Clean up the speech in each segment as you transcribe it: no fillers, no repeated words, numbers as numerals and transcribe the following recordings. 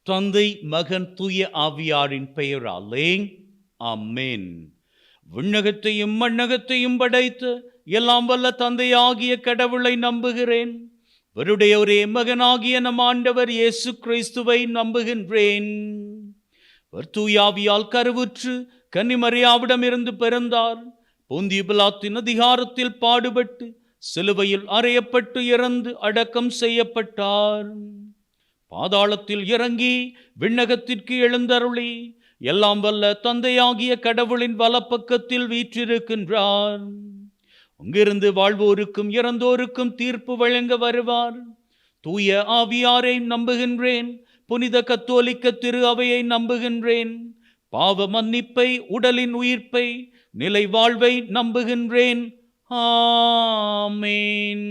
தந்தை, மகன், தூய ஆவியாரின் பெயராலே ஆமென். விண்ணகத்தையும் மண்ணகத்தையும் படைத்து எல்லாம் வல்ல தந்தையாகிய கடவுளை நம்புகிறேன். அவருடைய ஒரே மகனாகிய நம் ஆண்டவர் இயேசு கிறிஸ்துவை நம்புகின்றேன். அவர் தூயாவியால் கருவுற்று கன்னிமரியாவிடம் இருந்து பிறந்தார். பொந்திய பிலாத்தின் அதிகாரத்தில் பாடுபட்டு சிலுவையில் அறையப்பட்டு இறந்து அடக்கம் செய்யப்பட்டார். பாதாளத்தில் இறங்கி விண்ணகத்திற்கு எழுந்தருளி எல்லாம் வல்ல தந்தையாகிய கடவுளின் வலப்பக்கத்தில் வீற்றிருக்கின்றார். அங்கிருந்து வாழ்வோருக்கும் இறந்தோருக்கும் தீர்ப்பு வழங்க வருவார். தூய ஆவியாரை நம்புகின்றேன். புனித கத்தோலிக்க திரு அவையை நம்புகின்றேன். பாவ மன்னிப்பை, உடலின் உயிர்ப்பை, நிலை வாழ்வை நம்புகின்றேன். ஆமென்.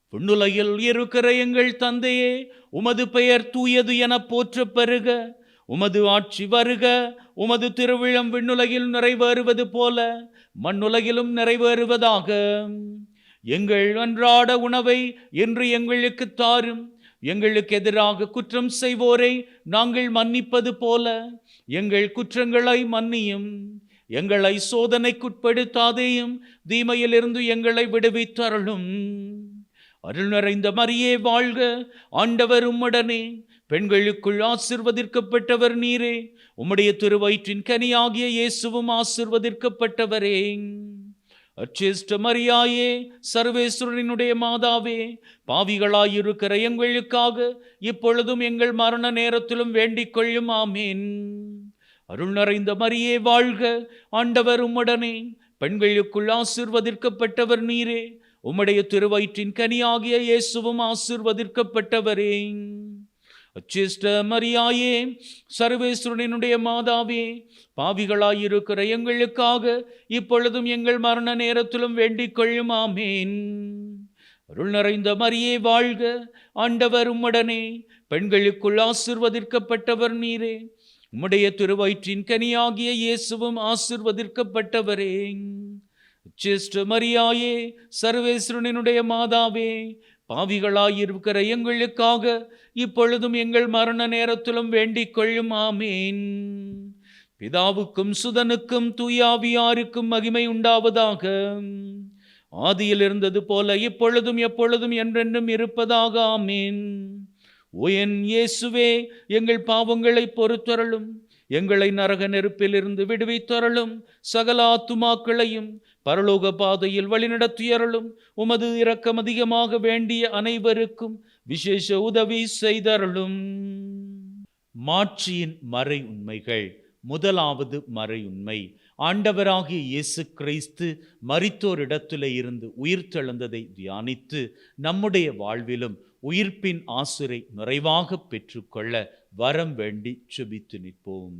விண்ணுலகில் இருக்கிற எங்கள் தந்தையே, உமது பெயர் தூயது என போற்றப் பெறுக. உமது ஆட்சி வருக. உமது திருவிழம் விண்ணுலகில் நிறைவேறுவது போல மண்ணுலகிலும் நிறைவேறுவதாக. எங்கள் அன்றாட உணவை இன்று எங்களுக்கு தாரும். எங்களுக்கு எதிராக குற்றம் செய்வோரை நாங்கள் மன்னிப்பது போல எங்கள் குற்றங்களை மன்னியும். எங்களை சோதனைக்குட்படுத்தாதேயும், தீமையிலிருந்து எங்களை விடுவித்தருளும். அருள் நிறைந்த மரியே வாழ்க. ஆண்டவர் உம்முடனே. பெண்களுக்குள் ஆசீர்வதிக்கப்பட்டவர் நீரே. உம்முடைய திருவயிற்றின் கனியாகிய இயேசுவும் ஆசீர்வதிக்கப்பட்டவரே. அச்சேஷ்ட மரியாயே, சர்வேஸ்வரனுடைய மாதாவே, பாவிகளாயிருக்கிற எங்களுக்காக இப்பொழுதும் எங்கள் மரண நேரத்திலும் வேண்டிக் கொள்ளும். ஆமேன். அருள் நிறைந்த மரியே வாழ்க. ஆண்டவர் உம்முடனே. பெண்களுக்குள் ஆசீர்வதிக்கப்பட்டவர் நீரே. உம்முடைய திருவயிற்றின் கனியாகிய இயேசுவும் ஆசீர்வதிக்கப்பட்டவரே. அச்சேஷ்ட மரியாயே, சர்வேஸ்வரனுடைய மாதாவே, பாவிகளாயிருக்கிற எங்களுக்காக இப்பொழுதும் எங்கள் மரண நேரத்திலும் வேண்டிக் கொள்ளும். ஆமேன். அருள் நிறைந்த மரியே வாழ்க. ஆண்டவர் உம்முடனே. பெண்களுக்குள் ஆசீர்வதிக்கப்பட்டவர் நீரே. உம்முடைய திருவயிற்றின் கனியாகிய இயேசுவும் ஆசீர்வதிக்கப்பட்டவரே. அச்சேஷ்ட மரியாயே, சர்வேஸ்வரனுடைய மாதாவே, பாவிகளாயிருக்கிற எங்களுக்காக இப்பொழுதும் எங்கள் மரண நேரத்திலும் வேண்டிக் கொள்ளும். ஆமேன். பிதாவுக்கும் சுதனுக்கும் தூயாவியாருக்கும் மகிமை உண்டாவதாக. ஆதியில் இருந்தது போல இப்பொழுதும் எப்பொழுதும் என்றென்றும் இருப்பதாக. ஆமேன். ஓ என் இயேசுவே, எங்கள் பாவங்களை பொறுத்தருளும். எங்களை நரக நெருப்பிலிருந்து விடுவித்தருளும். சகல ஆத்துமாக்களையும் பரலோக பாதையில் வழிநடத்தியருளும். உமது இரக்கம் அதிகமாக வேண்டிய அனைவருக்கும் விசேஷ உதவி செய்தருளும். மாட்சியின் மறை உண்மைகள். முதலாவது மறை உண்மை, ஆண்டவராகிய இயேசு கிறிஸ்து மரித்தோரிடத்திலே இருந்து உயிர்த்தெழுந்ததை தியானித்து நம்முடைய வாழ்விலும் உயிர்ப்பின் ஆசுரை நிறைவாக பெற்றுக்கொள்ள வரம் வேண்டி செபித்து நிற்போம்.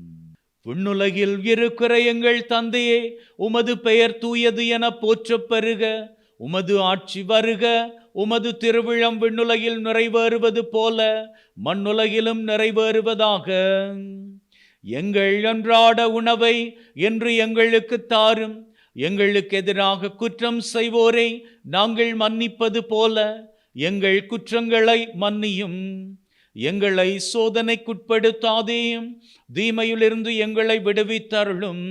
விண்ணுலகில் இருக்கிற எங்கள் தந்தையே, உமது பெயர் தூயது என போற்றப் பெறுக. உமது ஆட்சி வருக. உமது திருவிழம் விண்ணுலகில் நிறைவேறுவது போல மண்ணுலகிலும் நிறைவேறுவதாக. எங்கள் அன்றாட உணவை இன்று எங்களுக்கு தாரும். எங்களுக்கு எதிராக குற்றம் செய்வோரை நாங்கள் மன்னிப்பது போல எங்கள் குற்றங்களை மன்னியும். எங்களை சோதனைக்குட்படுத்தாதேயும், தீமையிலிருந்து எங்களை விடுவித்தருளும்.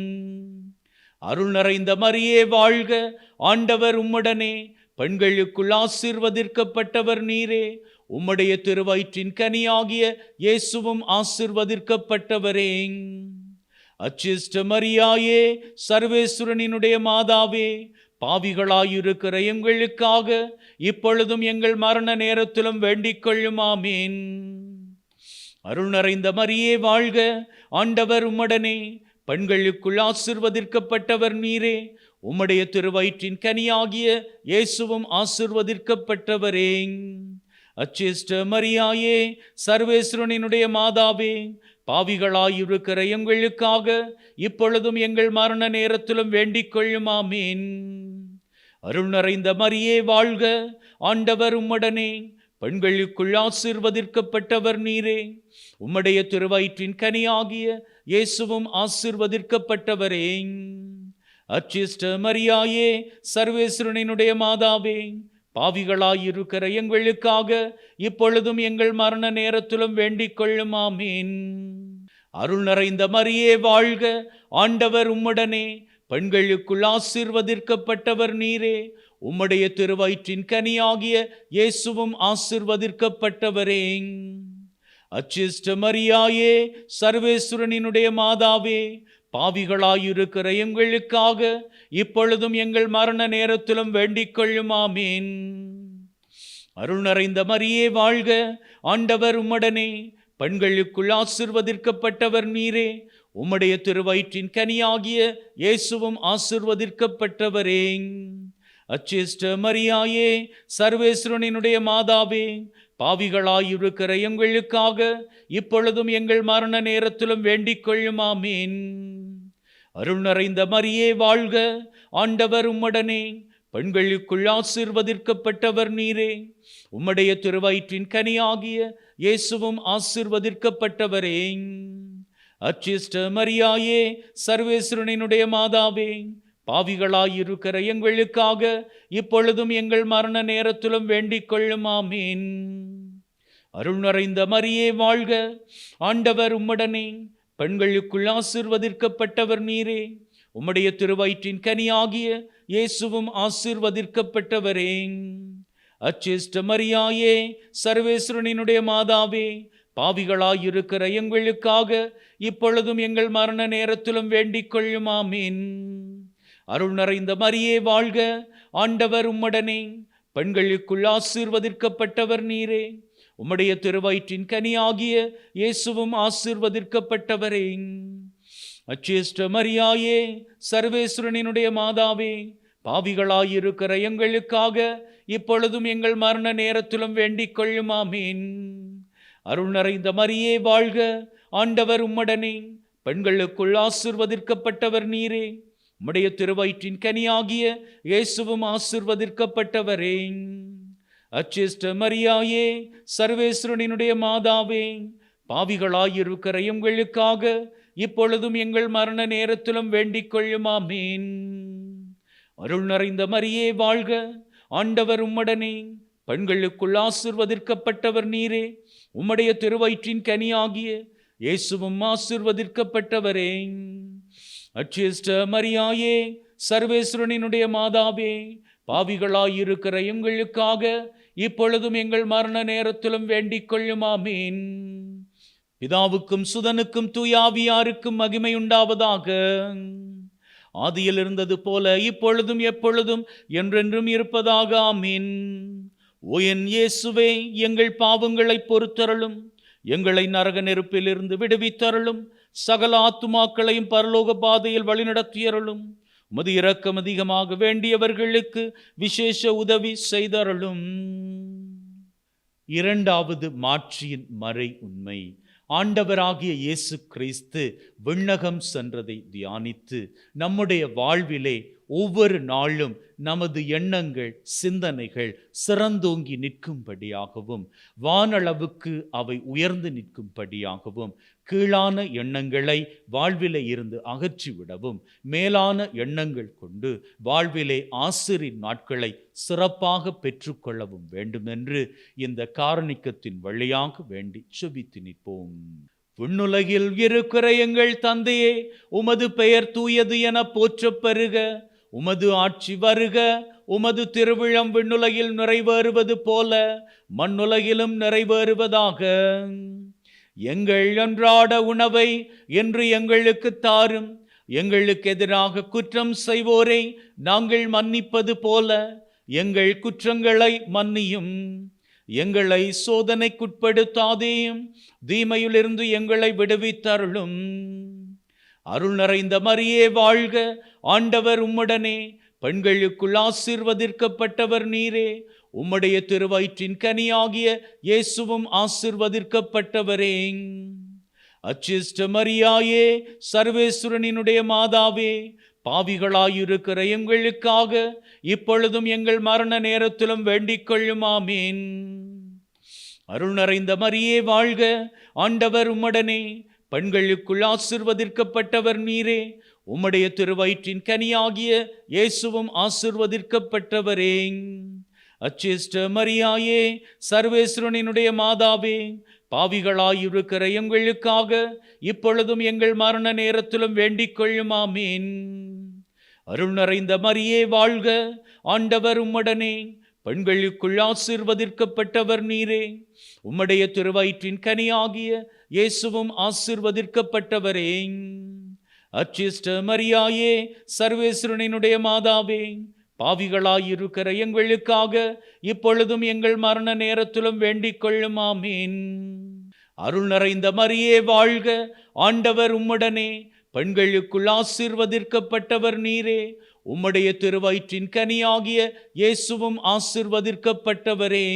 அருள் நிறைந்த மரியே வாழ்க. ஆண்டவர் உம்முடனே. பெண்களுக்குள் ஆசீர்வதிக்கப்பட்டவர் நீரே. உம்முடைய திருவயிற்றின் கனியாகிய இயேசுவும் ஆசீர்வதிக்கப்பட்டவரே. அச்சேஷ்ட மரியாயே, சர்வேஸ்வரனுடைய மாதாவே, பாவிகளாயிருக்கிற எங்களுக்காக இப்பொழுதும் எங்கள் மரண நேரத்திலும் வேண்டிக் கொள்ளும். ஆமேன். அருள் நிறைந்த மரியே வாழ்க. ஆண்டவர் உம்முடனே. பெண்களுக்குள் ஆசீர்வதிக்கப்பட்டவர் நீரே. உம்முடைய திருவயிற்றின் கனியாகிய இயேசுவும் ஆசீர்வதிக்கப்பட்டவரே. அச்சேஷ்ட மரியாயே, சர்வேஸ்வரனுடைய மாதாவே, பாவிகளாயிருக்கிற எங்களுக்காக இப்பொழுதும் எங்கள் மரண நேரத்திலும் வேண்டிக் கொள்ளும். ஆமேன். அருள் நிறைந்த மரியே வாழ்க. ஆண்டவர் உம்முடனே. பெண்களுக்குள் ஆசீர்வதிக்கப்பட்டவர் நீரே. உம்முடைய திருவயிற்றின் கனியாகிய இயேசுவும் ஆசீர்வதிக்கப்பட்டவரே. அச்சிஷ்ட மரியாயே, சர்வேஸ்வரனுடைய மாதாவே, பாவிகளாயிருக்கிற எங்களுக்காக இப்பொழுதும் எங்கள் மரண நேரத்திலும் வேண்டிக் கொள்ளும். ஆமீன். அருள் நிறைந்த மரியே வாழ்க, ஆண்டவர் உம்முடனே, பெண்களுக்குள் ஆசீர்வதிக்கப்பட்டவர் நீரே. உம்முடைய திருவயிற்றின் கனியாகிய இயேசுவும் ஆசீர்வதிக்கப்பட்டவரே. அச்சிஷ்ட மரியாயே, சர்வேஸ்வரனினுடைய மாதாவே, பாவிகளாயிருக்கிற எங்களுக்காக இப்பொழுதும் எங்கள் மரண நேரத்திலும் வேண்டிக் கொள்ளும். ஆமீன். அருள் நிறைந்த மரியே வாழ்க, ஆண்டவர் உம்முடனே, பெண்களுக்குள் ஆசீர்வதிக்கப்பட்டவர் நீரே. உம்முடைய திருவயிற்றின் கனியாகிய இயேசுவும் ஆசீர்வதிக்கப்பட்டவரே. அச்சிஷ்ட மரியாயே, சர்வேஸ்வரனினுடைய மாதாவே, பாவிகளாயிருக்கிற எங்களுக்காக இப்பொழுதும் எங்கள் மரண நேரத்திலும் வேண்டிக் கொள்ளும். ஆமீன். அருள் நிறைந்த மரியே வாழ்க, ஆண்டவர் உம்முடனே, பெண்களுக்குள் ஆசீர்வதிக்கப்பட்டவர் நீரே. உம்முடைய திருவயிற்றின் கனியாகிய இயேசுவும் ஆசீர்வதிக்கப்பட்டவரே. அச்சிஷ்ட மரியாயே, சர்வேஸ்வரனினுடைய மாதாவே, பாவிகளாயிருக்கிற எங்களுக்காக இப்பொழுதும் எங்கள் மரண நேரத்திலும் வேண்டிக் கொள்ளும். ஆமீன். அருள் நிறைந்த மரியே வாழ்க, ஆண்டவர் உம்முடனே, பெண்களுக்குள் ஆசீர்வதிக்கப்பட்டவர் நீரே. உம்முடைய திருவயிற்றின் கனியாகிய இயேசுவும் ஆசீர்வதிக்கப்பட்டவரே. அச்சிஷ்ட மரியாயே, சர்வேஸ்வரனினுடைய மாதாவே, பாவிகளாயிருக்கிற எங்களுக்காக இப்பொழுதும் எங்கள் மரண நேரத்திலும் வேண்டிக் கொள்ளும். ஆமீன். அருள் நிறைந்த மரியே வாழ்க, ஆண்டவர் உம்முடனே, பெண்களுக்குள் ஆசீர்வதிக்கப்பட்டவர் நீரே. உம்முடைய திருவயிற்றின் கனியாகிய இயேசுவும் ஆசீர்வதிக்கப்பட்டவரே. அச்சிஷ்ட மரியாயே, சர்வேஸ்வரனினுடைய மாதாவே, பாவிகளாயிருக்கிற எங்களுக்காக இப்பொழுதும் எங்கள் மரண நேரத்திலும் வேண்டிக் கொள்ளும். ஆமீன். அருள் நிறைந்த மரியே வாழ்க, ஆண்டவர் உம்முடனே, பெண்களுக்குள் ஆசீர்வதிக்கப்பட்டவர் நீரே. உம்முடைய திருவயிற்றின் கனியாகிய இயேசுவும் ஆசீர்வதிக்கப்பட்டவரே. அச்சிஷ்ட மரியாயே, சர்வேஸ்வரனினுடைய மாதாவே, பாவிகளாயிருக்கிற எங்களுக்காக இப்பொழுதும் எங்கள் மரண நேரத்திலும் வேண்டிக் கொள்ளும். ஆமீன். அருள் நிறைந்த மரியே வாழ்க, ஆண்டவர் உம்முடனே, பெண்களுக்குள் ஆசீர்வதிக்கப்பட்டவர் நீரே. உம்முடைய திருவயிற்றின் கனியாகிய இயேசுவும் ஆசீர்வதிக்கப்பட்டவரே. அச்சிஷ்ட மரியாயே, சர்வேஸ்வரனினுடைய மாதாவே, பாவிகளாயிருக்கிற எங்களுக்காக இப்பொழுதும் எங்கள் மரண நேரத்திலும் வேண்டிக் கொள்ளும். ஆமீன். பிதாவுக்கும் சுதனுக்கும் தூயாவியாருக்கும் மகிமை உண்டாவதாக. ஆதியில் இருந்தது போல இப்பொழுதும் எப்பொழுதும் என்றென்றும் இருப்பதாக. ஆமீன். ஓ என் இயேசுவே, எங்கள் பாவங்களை பொறுத்தருளும், எங்களை நரக நெருப்பிலிருந்து விடுவித்தருளும், சகல ஆத்துமாக்களையும் பரலோக பாதையில் வழிநடத்தியருளும். உமது இரக்கம் அதிகமாக வேண்டியவர்களுக்கு விசேஷ உதவி செய்தருளும். இரண்டாவது மாட்சியின் மறை உண்மை. ஆண்டவராகிய இயேசு கிறிஸ்து விண்ணகம் சென்றதை தியானித்து நம்முடைய வாழ்விலே ஒவ்வொரு நாளும் நமது எண்ணங்கள், சிந்தனைகள் சிறந்தோங்கி நிற்கும்படியாகவும், வானளவுக்கு அவை உயர்ந்து நிற்கும்படியாகவும், கீழான எண்ணங்களை வாழ்விலே இருந்து அகற்றிவிடவும், மேலான எண்ணங்கள் கொண்டு வாழ்விலே ஆசிரின் நாட்களை சிறப்பாக பெற்றுக்கொள்ளவும் வேண்டுமென்று இந்த காரணிக்கத்தின் வழியாக வேண்டி செபித்து நிற்போம். விண்ணுலகில் இருக்கிற எங்கள் தந்தையே, உமது பெயர் தூயது என போற்றப் பெறுக. உமது ஆட்சி வருக. உமது திருவிழம் விண்ணுலகில் நிறைவேறுவது போல மண்ணுலகிலும் நிறைவேறுவதாக. எங்கள் அன்றாட உணவை இன்று எங்களுக்கு தாரும். எங்களுக்கு எதிராக குற்றம் செய்வோரை நாங்கள் மன்னிப்பது போல எங்கள் குற்றங்களை மன்னியும். எங்களை சோதனைக்குட்படுத்தாதேயும், தீமையிலிருந்து எங்களை விடுவித்தருளும். அருள் நிறைந்த மரியே வாழ்க, ஆண்டவர் உம்முடனே, பெண்களுக்குள் ஆசீர்வதிக்கப்பட்டவர் நீரே. உம்முடைய திருவயிற்றின் கனியாகிய இயேசுவும் ஆசீர்வதிக்கப்பட்டவரே. அச்சிஷ்ட மரியாயே, சர்வேஸ்வரனினுடைய மாதாவே, பாவிகளாயிருக்கிற எங்களுக்காக இப்பொழுதும் எங்கள் மரண நேரத்திலும் வேண்டிக் கொள்ளும். ஆமீன். அருள் நிறைந்த மரியே வாழ்க, ஆண்டவர் உம்முடனே, பெண்களுக்குள் ஆசீர்வதிக்கப்பட்டவர் நீரே. உம்முடைய திருவயிற்றின் கனியாகிய இயேசுவும் ஆசீர்வதிக்கப்பட்டவரே. அச்சிஷ்ட மரியாயே, சர்வேஸ்வரனினுடைய மாதாவே, பாவிகளாயிருக்கிற எங்களுக்காக இப்பொழுதும் எங்கள் மரண நேரத்திலும் வேண்டிக் கொள்ளும். ஆமீன். அருள் நிறைந்த மரியே வாழ்க, ஆண்டவர் உம்முடனே, பெண்களுக்குள் ஆசீர்வதிக்கப்பட்டவர் நீரே. உம்முடைய திருவயிற்றின் கனியாகிய இயேசுவும் ஆசீர்வதிக்கப்பட்டவரே. அச்சிஷ்ட மரியாயே, சர்வேஸ்வரனினுடைய மாதாவே, பாவிகளாயிருக்கிற எங்களுக்காக இப்பொழுதும் எங்கள் மரண நேரத்திலும் வேண்டிக் கொள்ளும். ஆமீன். அருள் நிறைந்த மரியே வாழ்க, ஆண்டவர் உம்முடனே, பெண்களுக்குள் ஆசீர்வதிக்கப்பட்டவர் நீரே. உம்முடைய திருவயிற்றின் கனியாகிய இயேசுவும் ஆசீர்வதிக்கப்பட்டவரே.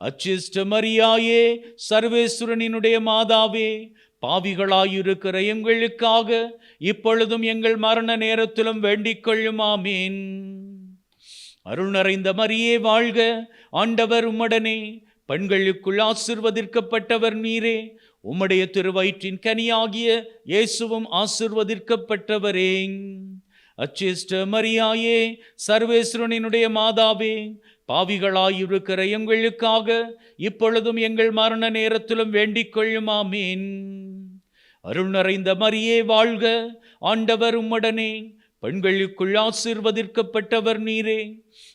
அச்சிஷ்ட மரியாயே, சர்வேஸ்வரனினுடைய மாதாவே, பாவிகளாயிருக்கிற எங்களுக்காக இப்பொழுதும் எங்கள் மரண நேரத்திலும் வேண்டிக் கொள்ளும். ஆமீன். அருள் நிறைந்த மரியே வாழ்க, ஆண்டவர் உம்முடனே, பெண்களுக்குள் ஆசீர்வதிக்கப்பட்டவர் நீரே. உம்முடைய திருவயிற்றின் கனியாகிய இயேசுவும் ஆசீர்வதிக்கப்பட்டவரே. அச்சிஷ்ட மரியாயே, சர்வேஸ்வரனினுடைய மாதாவே, பாவிகளாயிருக்கிற எங்களுக்காக இப்பொழுதும் எங்கள் மரண நேரத்திலும் வேண்டிக் கொள்ளும். ஆமீன். அருள் நிறைந்த மரியே வாழ்க, ஆண்டவர் உம்முடனே, பெண்களுக்குள் ஆசீர்வதிக்கப்பட்டவர் நீரே.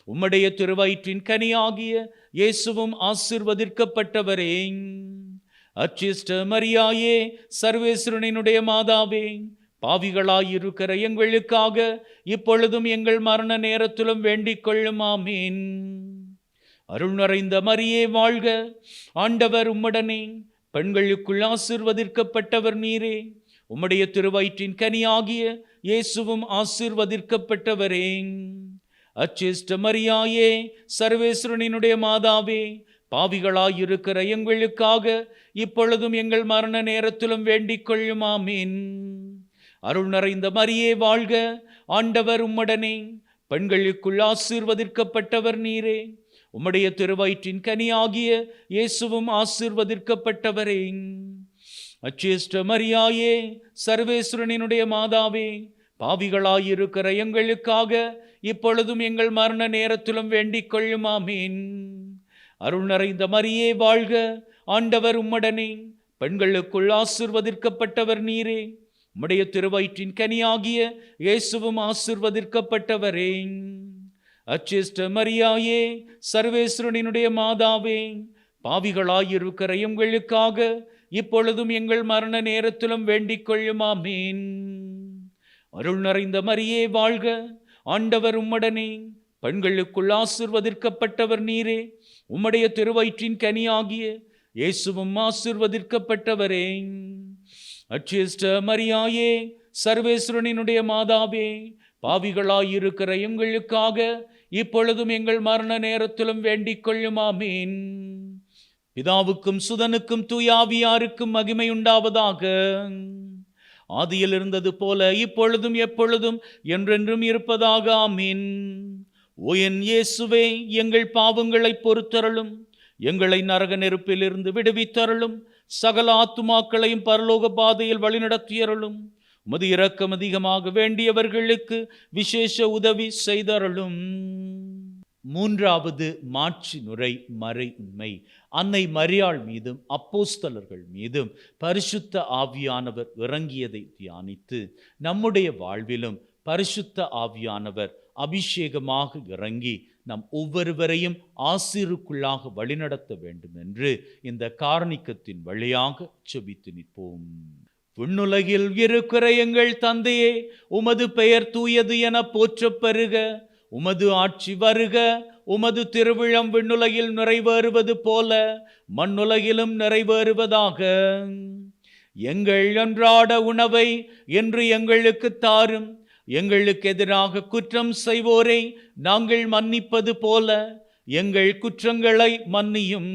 உம்முடைய திருவயிற்றின் கனியாகிய இயேசுவும் ஆசீர்வதிக்கப்பட்டவரே. அச்சிஷ்ட மரியாயே, சர்வேஸ்வரனினுடைய மாதாவே, பாவிகளாயிருக்கிற எங்களுக்காக இப்பொழுதும் எங்கள் மரண நேரத்திலும் வேண்டிக் கொள்ளும். ஆமீன். அருள் நிறைந்த மரியே வாழ்க, ஆண்டவர் உம்முடனே, பெண்களுக்குள் ஆசீர்வதிக்கப்பட்டவர் நீரே. உம்முடைய திருவயிற்றின் கனியாகிய இயேசுவும் ஆசீர்வதிக்கப்பட்டவரே. அச்சிஷ்ட மரியாயே, சர்வேஸ்வரனினுடைய மாதாவே, பாவிகளாயிருக்கிற எங்களுக்காக இப்பொழுதும் எங்கள் மரண நேரத்திலும் வேண்டிக் கொள்ளும். ஆமீன். அருள் நிறைந்த மரியே வாழ்க, ஆண்டவர் உம்முடனே, பெண்களுக்குள் ஆசீர்வதிக்கப்பட்டவர் நீரே. உம்முடைய திருவயிற்றின் கனியாகிய இயேசுவும் ஆசீர்வதிக்கப்பட்டவரே. அச்சிஷ்ட மரியாயே, சர்வேஸ்வரனினுடைய மாதாவே, பாவிகளாயிருக்கிற எங்களுக்காக இப்பொழுதும் எங்கள் மரண நேரத்திலும் வேண்டிக் கொள்ளும். ஆமீன். அருள் நிறைந்த மரியே வாழ்க, ஆண்டவர் உம்முடனே, பெண்களுக்குள் ஆசீர்வதிக்கப்பட்டவர் நீரே. உம்முடைய திருவயிற்றின் கனியாகிய இயேசுவும் ஆசீர்வதிக்கப்பட்டவரே. அச்சிஷ்ட மரியாயே, சர்வேஸ்வரனினுடைய மாதாவே, பாவிகளாயிருக்கிற எங்களுக்காக இப்பொழுதும் எங்கள் மரண நேரத்திலும் வேண்டிக் கொள்ளும். ஆமீன். அருள் நிறைந்த மரியே வாழ்க, ஆண்டவர் உம்முடனே, பெண்களுக்குள் ஆசீர்வதிக்கப்பட்டவர் நீரே. உம்முடைய திருவயிற்றின் கனியாகிய இயேசுவும் ஆசீர்வதிக்கப்பட்டவரே. அச்சிஷ்ட மரியாயே, சர்வேஸ்வரனினுடைய மாதாவே, பாவிகளாயிருக்கிற எங்களுக்காக இப்பொழுதும் எங்கள் மரண நேரத்திலும் வேண்டிக் கொள்ளும். ஆமீன். பிதாவுக்கும் சுதனுக்கும் தூயாவியாருக்கும் மகிமை உண்டாவதாக. ஆதியில் இருந்தது போல இப்பொழுதும் எப்பொழுதும் என்றென்றும் இருப்பதாக. ஆமீன். ஓ என் இயேசுவே, எங்கள் பாவங்களை பொறுத்தருளும், எங்களை நரக நெருப்பிலிருந்து விடுவித்தருளும், சகல ஆத்துமாக்களையும் பரலோக பாதையில் வழிநடத்தியருளும். உமது இரக்கம் அதிகமாக வேண்டியவர்களுக்கு விசேஷ உதவி செய்தருளும். மூன்றாவது மாட்சி நுரை மறை உண்மை. அன்னை மரியாள் மீதும் அப்போஸ்தலர்கள் மீதும் பரிசுத்த ஆவியானவர் இறங்கியதை தியானித்து நம்முடைய வாழ்விலும் பரிசுத்த ஆவியானவர் அபிஷேகமாக இறங்கி நம் ஒவ்வொருவரையும் ஆசீருக்குள்ளாக வழிநடத்த வேண்டும் என்று இந்த காரணிக்கத்தின் வழியாக செபித்து நிற்போம். விண்ணுலகில் இருக்கிற எங்கள் தந்தையே, உமது பெயர் தூயது என போற்றப் பெறுக. உமது ஆட்சி வருக. உமது திருவிழம் விண்ணுலகில் நிறைவேறுவது போல மண்ணுலகிலும் நிறைவேறுவதாக. எங்கள் அன்றாட உணவை என்று எங்களுக்கு தாரும். எங்களுக்கு எதிராக குற்றம் செய்வோரை நாங்கள் மன்னிப்பது போல எங்கள் குற்றங்களை மன்னியும்.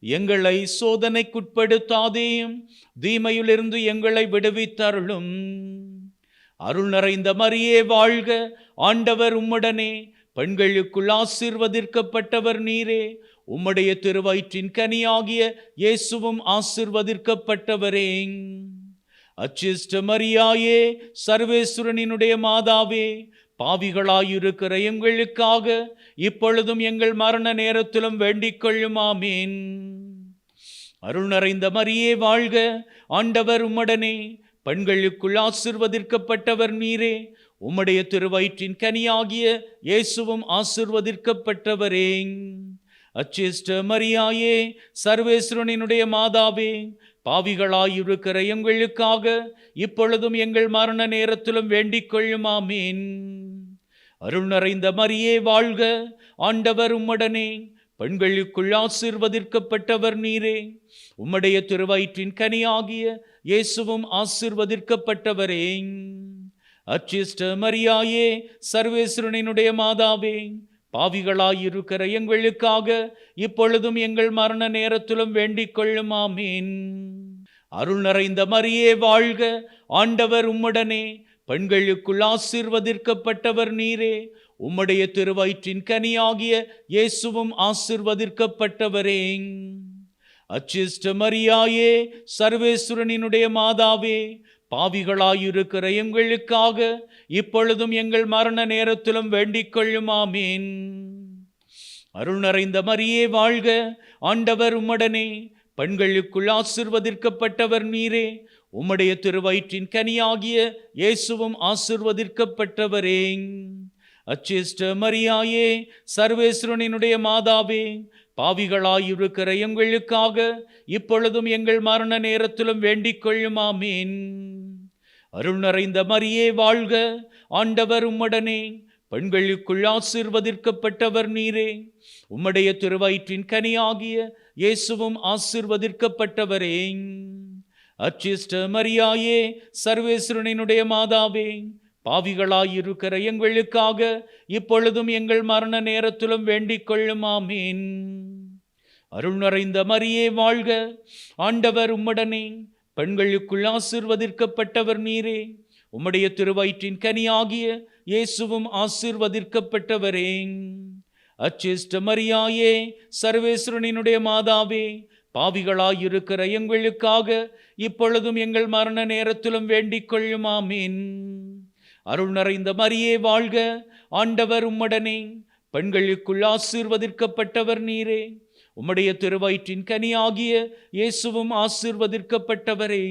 எங்களை சோதனைக்குட்படுத்தாதேயும், தீமையிலிருந்து எங்களை விடுவித்தருளும். அருள் நிறைந்த மரியே வாழ்க, ஆண்டவர் உம்முடனே, பெண்களுக்குள் ஆசீர்வதிக்கப்பட்டவர் நீரே. உம்முடைய திருவயிற்றின் கனியாகிய இயேசுவும் ஆசீர்வதிக்கப்பட்டவரே. அச்சிஷ்ட மரியாயே, சர்வேஸ்வரனினுடைய மாதாவே, பாவிகளாயிருக்கிற எங்களுக்காக இப்பொழுதும் எங்கள் மரண நேரத்திலும் வேண்டிக் கொள்ளும். ஆமீன். அருள் நிறைந்த மரியே வாழ்க, ஆண்டவர் உம்முடனே, பெண்களுக்குள் ஆசீர்வதிக்கப்பட்டவர் நீரே, உம்முடைய திருவயிற்றின் கனியாகிய இயேசுவும் ஆசீர்வதிக்கப்பட்டவரே. அச்சிஷ்ட மரியாயே, சர்வேஸ்வரனினுடைய மாதாவே, பாவிகளாயிருக்கிற எங்களுக்காக இப்பொழுதும் எங்கள் மரண நேரத்திலும் வேண்டிக் கொள்ளும். ஆமீன். அருள் நிறைந்த மரியே வாழ்க, ஆண்டவர் உம்முடனே, பெண்களுக்குள் ஆசீர்வதிக்கப்பட்டவர் நீரே, உம்முடைய திருவயிற்றின் கனியாகிய இயேசுவும் ஆசீர்வதிக்கப்பட்டவரே. அச்சிஷ்ட மரியாயே, சர்வேஸ்வரனினுடைய மாதாவே, பாவிகளாயிருக்கிற எங்களுக்காக இப்பொழுதும் எங்கள் மரண நேரத்திலும் வேண்டிக் கொள்ளும். ஆமீன். அருள் நிறைந்த மரியே வாழ்க, ஆண்டவர் உம்முடனே, பெண்களுக்குள் ஆசீர்வதிக்கப்பட்டவர் நீரே, உம்முடைய திருவயிற்றின் கனியாகிய இயேசுவும் ஆசீர்வதிக்கப்பட்டவரே. அச்சிஷ்ட மரியாயே, சர்வேஸ்வரனினுடைய மாதாவே, பாவிகளாயிருக்கிற எங்களுக்காக இப்பொழுதும் எங்கள் மரண நேரத்திலும் வேண்டிக் கொள்ளும். ஆமீன். அருள் நிறைந்த மரியே வாழ்க, ஆண்டவர் உம்முடனே, பெண்களுக்குள் ஆசீர்வதிக்கப்பட்டவர் நீரே, உம்முடைய திருவயிற்றின் கனியாகிய இயேசுவும் ஆசீர்வதிக்கப்பட்டவரே. அச்சிஷ்ட மரியாயே, சர்வேஸ்வரனினுடைய மாதாவே, பாவிகளாயிருக்கிற எங்களுக்காக இப்பொழுதும் எங்கள் மரண நேரத்திலும் வேண்டிக் கொள்ளும். ஆமீன். அருள் நிறைந்த மரியே வாழ்க, ஆண்டவர் உம்முடனே, பெண்களுக்குள் ஆசீர்வதிக்கப்பட்டவர் நீரே, உம்முடைய திருவயிற்றின் கனியாகிய இயேசுவும் ஆசீர்வதிக்கப்பட்டவரே. அச்சிஷ்ட மரியாயே, சர்வேஸ்வரனினுடைய மாதாவே, பாவிகளாயிருக்கிற எங்களுக்காக இப்பொழுதும் எங்கள் மரண நேரத்திலும் வேண்டிக் கொள்ளும். ஆமீன். அருள் நிறைந்த மரியே வாழ்க, ஆண்டவர் உம்முடனே, பெண்களுக்குள் ஆசீர்வதிக்கப்பட்டவர் நீரே, உம்முடைய திருவயிற்றின் கனியாகிய இயேசுவும் ஆசீர்வதிக்கப்பட்டவரே. அச்சிஷ்ட மரியாயே, சர்வேஸ்வரனினுடைய மாதாவே, பாவிகளாயிருக்கிற எங்களுக்காக இப்பொழுதும் எங்கள் மரண நேரத்திலும் வேண்டிக் கொள்ளும். ஆமீன். அருள் நிறைந்த மரியே வாழ்க, ஆண்டவர் உம்முடனே, பெண்களுக்குள் ஆசீர்வதிக்கப்பட்டவர் நீரே, உம்முடைய திருவயிற்றின் கனியாகிய இயேசுவும் ஆசீர்வதிக்கப்பட்டவரே.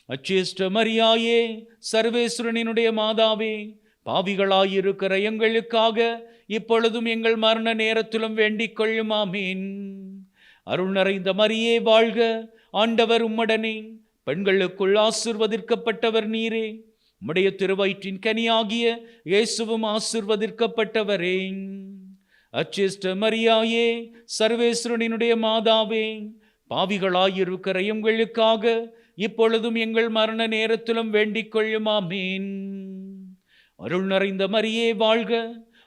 அச்சிஷ்ட மரியாயே, சர்வேஸ்வரனினுடைய மாதாவே, பாவிகளாயிருக்கிற எங்களுக்காக இப்பொழுதும் எங்கள் மரண நேரத்திலும் வேண்டிக் கொள்ளும். ஆமீன். அருள் நிறைந்த மரியே வாழ்க, ஆண்டவர் உம்முடனே, பெண்களுக்குள் ஆசீர்வதிக்கப்பட்டவர் நீரே, உம்முடைய திருவயிற்றின் கனியாகிய இயேசுவும் ஆசீர்வதிக்கப்பட்டவரே. அச்சிஷ்ட மரியாயே, சர்வேஸ்வரனினுடைய மாதாவே, பாவிகளாயிருக்கிற எங்களுக்காக இப்பொழுதும் எங்கள் மரண நேரத்திலும் வேண்டிக் கொள்ளும். ஆமீன். அருள் நிறைந்த மரியே வாழ்க,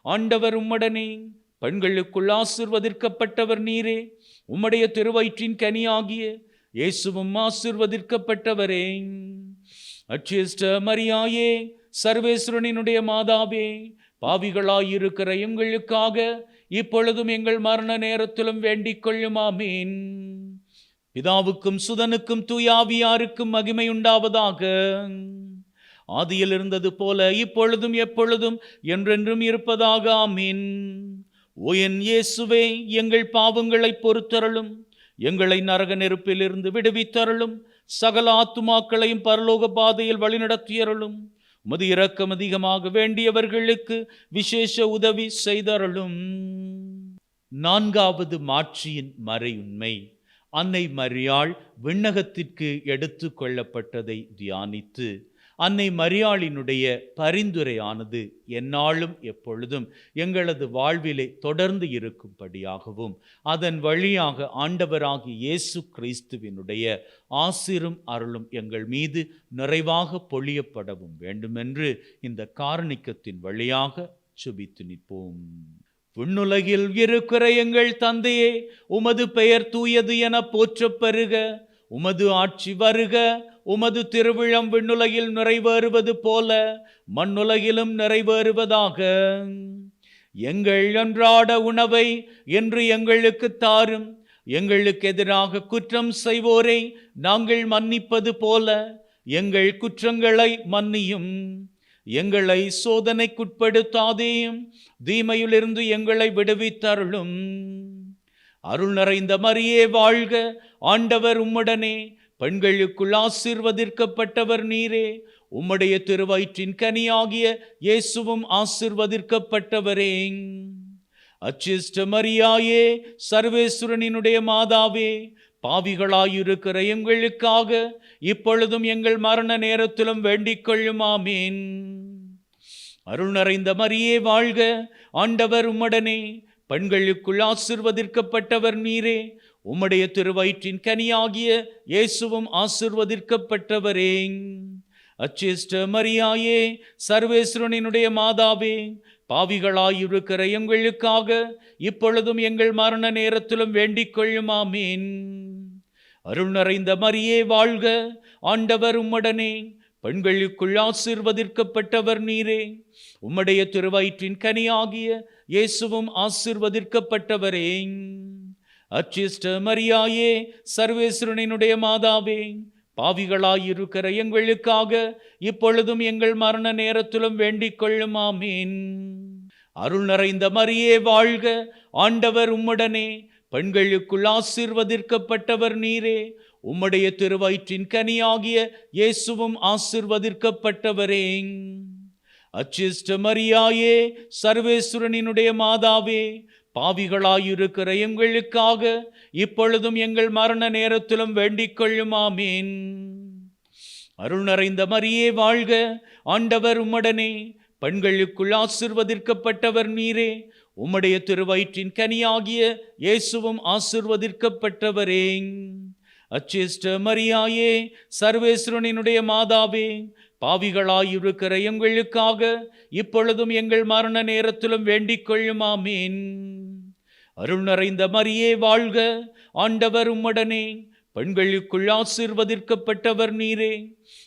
ஆண்டவர் உம்முடனே, பெண்களுக்குள் ஆசீர்வதிக்கப்பட்டவர் நீரே, உம்முடைய திருவயிற்றின் கனியாகிய இயேசுவும் ஆசீர்வதிக்கப்பட்டவரே. அச்சிஷ்ட மரியாயே, சர்வேஸ்வரனினுடைய மாதாவே, பாவிகளாயிருக்கிற எங்களுக்காக இப்பொழுதும் எங்கள் மரண நேரத்திலும் வேண்டிக் கொள்ளும். ஆமீன். பிதாவுக்கும் சுதனுக்கும் தூயாவியாருக்கும் மகிமை உண்டாவதாக. ஆதியில் இருந்தது போல இப்பொழுதும் எப்பொழுதும் என்றென்றும் இருப்பதாக. ஆமீன். ஓ என் இயேசுவே, எங்கள் பாவங்களை பொறுத்தருளும், எங்களை நரக நெருப்பிலிருந்து விடுவித்தருளும், சகல ஆத்துமாக்களையும் பரலோக பாதையில் வழிநடத்தியருளும், உமது இரக்கம் அதிகமாக வேண்டியவர்களுக்கு விசேஷ உதவி செய்தருளும். நான்காவது மாட்சியின் மறையுண்மை. அன்னை மரியாள் விண்ணகத்திற்கு எடுத்து கொள்ளப்பட்டதை தியானித்து அன்னை மரியாளினுடைய பரிந்துரையானது எந்நாளும் எப்பொழுதும் எங்களது வாழ்விலே தொடர்ந்து இருக்கும்படியாகவும் அதன் வழியாக ஆண்டவராகிய இயேசு கிறிஸ்துவினுடைய ஆசீரும் அருளும் எங்கள் மீது நிறைவாக பொழியப்படவும் வேண்டுமென்று இந்த காரணிக்கத்தின் வழியாக சுபித்து நிற்போம். விண்ணுலகில் இருக்கிற எங்கள் தந்தையே, உமது பெயர் தூயது என போற்றப் பெறுக. உமது ஆட்சி வருக. உமது திருவிழம் விண்ணுலகில் நிறைவேறுவது போல மண்ணுலகிலும் நிறைவேறுவதாக. எங்கள் அன்றாட உணவை என்று எங்களுக்கு தாரும். எங்களுக்கு எதிராக குற்றம் செய்வோரை நாங்கள் மன்னிப்பது போல எங்கள் குற்றங்களை மன்னியும். எங்களை சோதனைக்குட்படுத்தாதேயும், தீமையிலிருந்து எங்களை விடுவித்தருளும். அருள் நிறைந்த மரியே வாழ்க, ஆண்டவர் உம்முடனே, பெண்களுக்குள் ஆசீர்வதிக்கப்பட்டவர் நீரே. உம்முடைய திருவயிற்றின் கனியாகிய இயேசுவும் ஆசீர்வதிக்கப்பட்டவரே. அச்சிஷ்ட மரியாயே, சர்வேஸ்வரனினுடைய மாதாவே, பாவிகளாயிருக்கிற எங்களுக்காக இப்பொழுதும் எங்கள் மரண நேரத்திலும் வேண்டிக் கொள்ளும். ஆமீன். அருள் நிறைந்த மரியே வாழ்க, ஆண்டவர் உம்முடனே, பெண்களுக்குள் ஆசீர்வதிக்கப்பட்டவர் நீரே. உம்முடைய திருவயிற்றின் கனியாகிய இயேசுவும் ஆசீர்வதிக்கப்பட்டவரே. அச்சிஷ்ட மரியாயே, சர்வேஸ்வரனினுடைய மாதாவே, பாவிகளாயிருக்கிற எங்களுக்காக இப்பொழுதும் எங்கள் மரண நேரத்திலும் வேண்டிக் கொள்ளும். ஆமீன். அருள் நிறைந்த மரியே வாழ்க, ஆண்டவர் உம்முடனே, பெண்களுக்குள் ஆசீர்வதிக்கப்பட்டவர் நீரே. உம்முடைய திருவயிற்றின் கனியாகிய இயேசுவும் ஆசீர்வதிக்கப்பட்டவரே. அச்சிஷ்ட மரியாயே, சர்வேஸ்வரனினுடைய மாதாவே, பாவிகளாயிருக்கிற எங்களுக்காக இப்பொழுதும் எங்கள் மரண நேரத்திலும் வேண்டிக் கொள்ளும். ஆமீன். அருள் நிறைந்த மரியே வாழ்க, ஆண்டவர் உம்முடனே, பெண்களுக்குள் ஆசீர்வதிக்கப்பட்டவர் நீரே. உம்முடைய திருவயிற்றின் கனியாகிய இயேசுவும் ஆசீர்வதிக்கப்பட்டவரே. அச்சிஷ்ட மரியாயே, சர்வேஸ்வரனினுடைய மாதாவே, பாவிகளாயிருக்கிற எங்களுக்காக இப்பொழுதும் எங்கள் மரண நேரத்திலும் வேண்டிக் கொள்ளும். ஆமீன். அருள் நிறைந்த மரியே வாழ்க, ஆண்டவர் உம்முடனே, பெண்களுக்குள் ஆசீர்வதிக்கப்பட்டவர் நீரே. உம்முடைய திருவயிற்றின் கனியாகிய இயேசுவும் ஆசீர்வதிக்கப்பட்டவரே. அச்சிஷ்ட மரியாயே, சர்வேஸ்வரனினுடைய மாதாவே, பாவிகளாயிருக்கிற எங்களுக்காக இப்பொழுதும் எங்கள் மரண நேரத்திலும் வேண்டிக் கொள்ளும். ஆமீன். அருள் நிறைந்த மரியே வாழ்க, ஆண்டவர் உம்முடனே, பெண்களுக்குள் ஆசீர்வதிக்கப்பட்டவர் நீரே.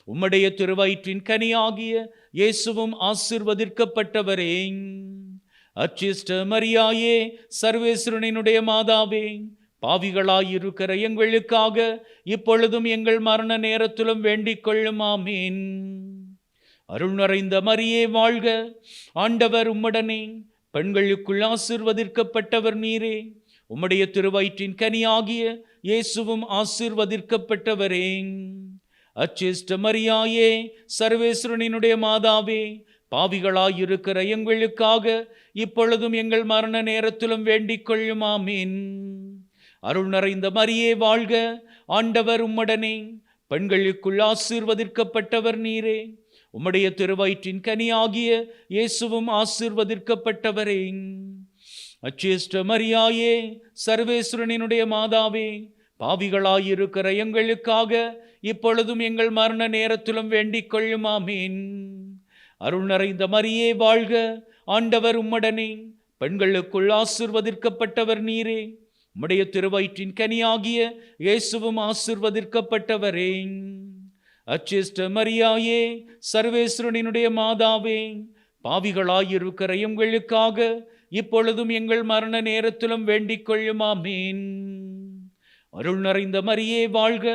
உம்முடைய திருவயிற்றின் கனியாகிய இயேசுவும் ஆசீர்வதிக்கப்பட்டவரே. அச்சிஷ்ட மரியாயே, சர்வேஸ்வரனினுடைய மாதாவே, பாவிகளாயிருக்கிற எங்களுக்காக இப்பொழுதும் எங்கள் மரண நேரத்திலும் வேண்டிக் கொள்ளும். ஆமீன். அருள் நிறைந்த மரியே வாழ்க, ஆண்டவர் உம்முடனே, பெண்களுக்குள் ஆசீர்வதிக்கப்பட்டவர் நீரே. உம்முடைய திருவயிற்றின் கனியாகிய இயேசுவும் ஆசீர்வதிக்கப்பட்டவரே. அச்சிஷ்ட மரியாயே, சர்வேஸ்வரனினுடைய மாதாவே, பாவிகளாயிருக்கிற எங்களுக்காக இப்பொழுதும் எங்கள் மரண நேரத்திலும் வேண்டிக் கொள்ளும். ஆமீன். அருள் நிறைந்த மரியே வாழ்க, ஆண்டவர் உம்முடனே, பெண்களுக்குள் ஆசீர்வதிக்கப்பட்டவர் நீரே. உம்முடைய திருவயிற்றின் கனியாகிய இயேசுவும் ஆசீர்வதிக்கப்பட்டவரே. அச்சிஷ்ட மரியாயே, சர்வேஸ்வரனினுடைய மாதாவே, பாவிகளாயிருக்கிற எங்களுக்காக இப்பொழுதும் எங்கள் மரண நேரத்திலும் வேண்டிக் கொள்ளும். ஆமீன். அருள் நிறைந்த மரியே வாழ்க, ஆண்டவர் உம்முடனே, பெண்களுக்குள் ஆசீர்வதிக்கப்பட்டவர் நீரே. உம்முடைய திருவயிற்றின் கனியாகிய இயேசுவும் ஆசீர்வதிக்கப்பட்டவரே. அச்சிஷ்ட மரியாயே, சர்வேஸ்வரனினுடைய மாதாவே, பாவிகளாயிருக்கிற எங்களுக்காக இப்பொழுதும் எங்கள் மரண நேரத்திலும் வேண்டிக் கொள்ளும். ஆமீன். அருள் நிறைந்த மரியே வாழ்க,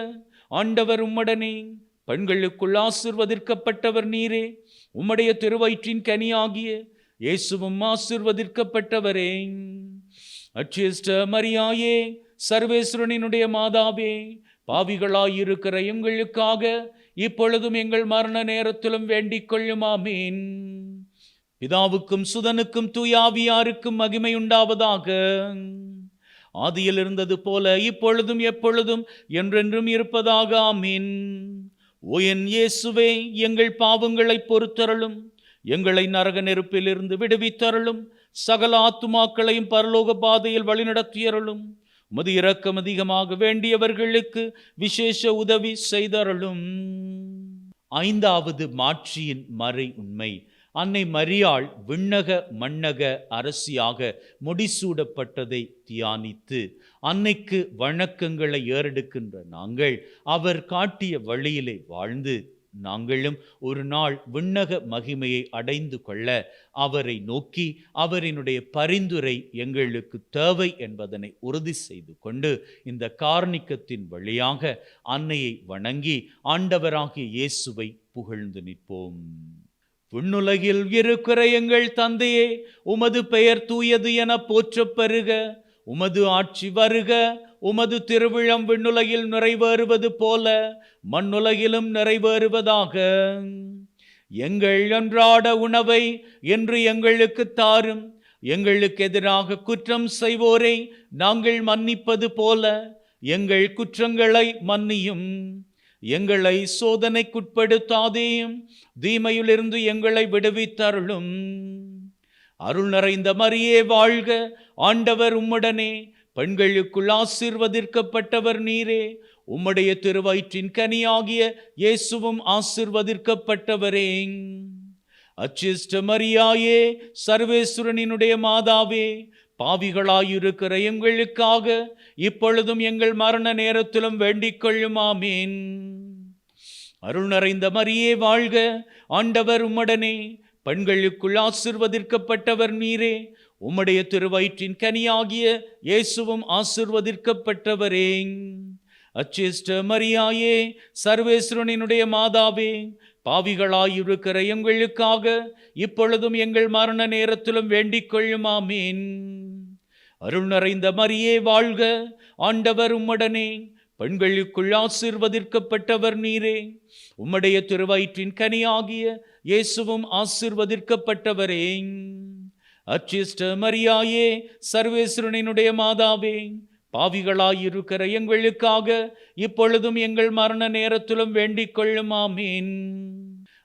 ஆண்டவர் உம்முடனே, பெண்களுக்குள் ஆசீர்வதிக்கப்பட்டவர் நீரே. உம்முடைய திருவயிற்றின் கனியாகிய இயேசுவும் ஆசீர்வதிக்கப்பட்டவரே. அச்சிஷ்ட மரியாயே, சர்வேஸ்வரனினுடைய மாதாவே, பாவிகளாயிருக்கிற எங்களுக்காக இப்பொழுதும் எங்கள் மரண நேரத்திலும் வேண்டிக் கொள்ளும். ஆமீன். பிதாவுக்கும் சுதனுக்கும் தூயாவியாருக்கும் மகிமை உண்டாவதாக. ஆதியில் இருந்தது போல இப்பொழுதும் எப்பொழுதும் என்றென்றும் இருப்பதாக. ஆமீன். ஓ என் இயேசுவே, எங்கள் பாவங்களை பொறுத்தருளும், எங்களை நரக நெருப்பிலிருந்து விடுவித்தருளும், சகல ஆத்துமாக்களையும் பரலோக பாதையில் வழிநடத்தியருளும். உமது இரக்கம் அதிகமாக வேண்டியவர்களுக்கு விசேஷ உதவி செய்தருளும். ஐந்தாவது மாட்சியின் மறை உண்மை. அன்னை மரியாள் விண்ணக மண்ணக அரசியாக முடிசூடப்பட்டதை தியானித்து அன்னைக்கு வணக்கங்களை ஏறெடுக்கின்ற நாங்கள் அவர் காட்டிய வழியிலே வாழ்ந்து நாங்களும் ஒரு நாள் விண்ணக மகிமையை அடைந்து கொள்ள அவரை நோக்கி அவரினுடைய பரிந்துரை எங்களுக்கு தேவை என்பதனை உறுதி செய்து கொண்டு இந்த கார்ணிக்கத்தின் வழியாக அன்னையை வணங்கி ஆண்டவராகிய இயேசுவை புகழ்ந்து நிற்போம். விண்ணுலகில் இருக்கிற எங்கள் தந்தையே, உமது பெயர் தூயது என போற்றப் பெறுக. உமது ஆட்சி வருக. உமது திருவிழம் விண்ணுலகில் நிறைவேறுவது போல மண்ணுலகிலும் நிறைவேறுவதாக. எங்கள் அன்றாட உணவை இன்று எங்களுக்கு தாரும். எங்களுக்கு எதிராக குற்றம் செய்வோரை நாங்கள் மன்னிப்பது போல எங்கள் குற்றங்களை மன்னியும். எங்களை சோதனைக்குட்படுத்தாதேயும், தீமையிலிருந்து எங்களை விடுவித்தருளும். அருள் நிறைந்த மரியே வாழ்க. ஆண்டவர் உம்முடனே, பெண்களுக்குள் ஆசீர்வதிக்கப்பட்டவர் நீரே. உம்முடைய திருவயிற்றின் கனியாகிய இயேசுவும் ஆசீர்வதிக்கப்பட்டவரே. அச்சிஷ்ட மரியாயே, சர்வேஸ்வரனினுடைய மாதாவே, பாவிகளாயிருக்கிற எங்களுக்காக இப்பொழுதும் எங்கள் மரண நேரத்திலும் வேண்டிக் கொள்ளும். ஆமீன். அருள் நிறைந்த மரியே வாழ்க. ஆண்டவர் உம்முடனே, பெண்களுக்குள் ஆசீர்வதிக்கப்பட்டவர் நீரே. உம்முடைய திருவயிற்றின் கனியாகிய இயேசுவும் ஆசீர்வதிக்கப்பட்டவரே. அச்சிஷ்ட மரியாயே, சர்வேஸ்வரனினுடைய மாதாவே, பாவிகளாயிருக்கிற எங்களுக்காக இப்பொழுதும் எங்கள் மரண நேரத்திலும் வேண்டிக் கொள்ளும். ஆமீன். அருள் நிறைந்த மரியே வாழ்க. ஆண்டவர் உம்முடனே, பெண்களுக்குள் ஆசீர்வதிக்கப்பட்டவர் நீரே. உம்முடைய திருவயிற்றின் கனியாகிய இயேசுவும் ஆசீர்வதிக்கப்பட்டவரே. அச்சிஷ்ட மரியாயே, சர்வேஸ்வரனினுடைய மாதாவே, பாவிகளாயிருக்கிற எங்களுக்காக இப்பொழுதும் எங்கள் மரண நேரத்திலும் வேண்டிக் கொள்ளும். ஆமீன்.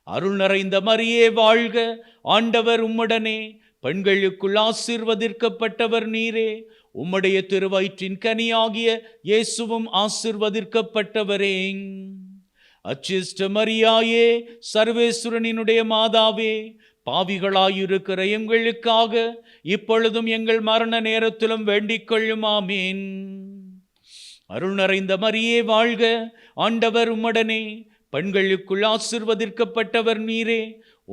அருள் நிறைந்த மரியே வாழ்க. ஆண்டவர் உம்முடனே, பெண்களுக்குள் ஆசீர்வதிக்கப்பட்டவர் நீரே. உம்முடைய திருவயிற்றின் கனியாகிய இயேசுவும் ஆசீர்வதிக்கப்பட்டவரே. அச்சிஷ்ட மரியாயே, சர்வேஸ்வரனினுடைய மாதாவே, பாவிகளாயிருக்கிற எங்களுக்காக இப்பொழுதும் எங்கள் மரண நேரத்திலும் வேண்டிக் கொள்ளும். ஆமீன். அருள் நிறைந்த மரியே வாழ்க. ஆண்டவர் உம்முடனே, பெண்களுக்குள் ஆசீர்வதிக்கப்பட்டவர் நீரே.